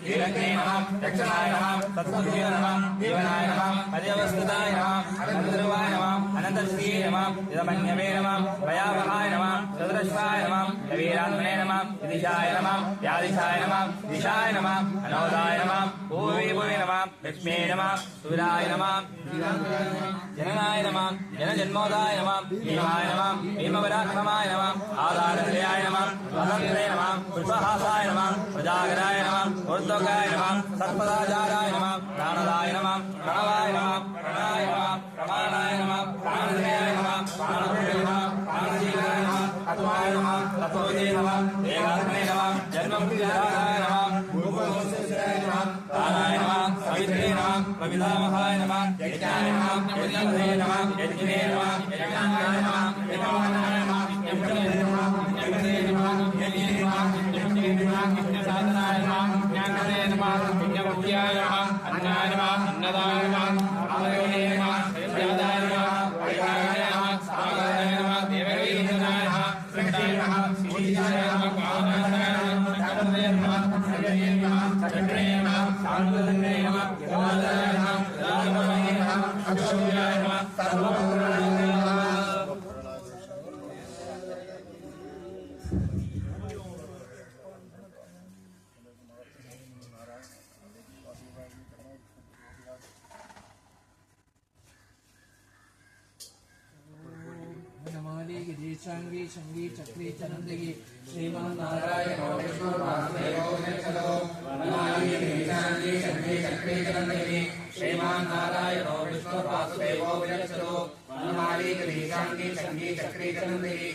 वीरग्ने नमः दक्षिणाय नमः तत्त्वज्ञे नमः देवनाय नमः अजयवस्तुताय नमः अनन्तरूपाय नमः अनन्तश्रीये नमः यदमन्यवे नमः भयावहाय नमः चतुरश्वाय नमः वीरात्मने नमः दिशाय नमः व्यादिशाय नमः दिशाय नमः अनवदाय नमः भूवे भूवे नमः लक्ष्मे नमः सूराय नमः जननाय नमः जनजन्मोदाय नमः भीमाय नमः भीमपराक्रमाय नमः आधारहृदयाय नमः वसन्ते नमः पुष्पहासाय नमः प्रजागराय नमः ऊर्ध्वगाय नमः सर्पदाचाराय नमः प्राणदाय नमः प्रणवाय नमः प्रणाय नमः प्रमाणाय नमः प्राणहृदयाय नमः प्राणभूते नमः प्राणजीवाय नमः तत्त्वाय नमः तत्त्वविदे नमः एकात्मने नमः जन्ममृत्युदाय नमः भूभुवस्सुराय नमः ताराय नमः सवित्रे नमः प्रपितामहाय नमः यज्ञाय नमः यज्ञपदये नमः यज्ञिने नमः यज्ञाय नमः यजमानाय नमः यज्ञपदये नमः यज्ञपदये नमः यज्ञिने नमः यज्ञिने नमः यज्ञसाधनाय नमः ज्ञानपदये नमः यज्ञमुख्याय नमः अन्नाय नमः अन्नदाय नमः आमयोने नमः यज्ञादाय नमः वैवाहाय नमः सागाय नमः देवगीनाय नमः सृष्टाय नमः सीताय नमः कामनाय नमः चक्रपदये नमः चक्रये नमः चक्रये नमः शान्तदन्ने नमः यमादाय नमः राजपदये नमः अक्षोभ्याय नमः सर्वभूताय नमः। संगी संगी चक्री चनंदगी श्रीमान नारायण विष्णु वासुदेवो विष्णु वनमाली संगी संगी चक्री चनंदगी श्रीमान नारायण विष्णु वासुदेवो विष्णु वनमाली संगी संगी चक्री चनंदगी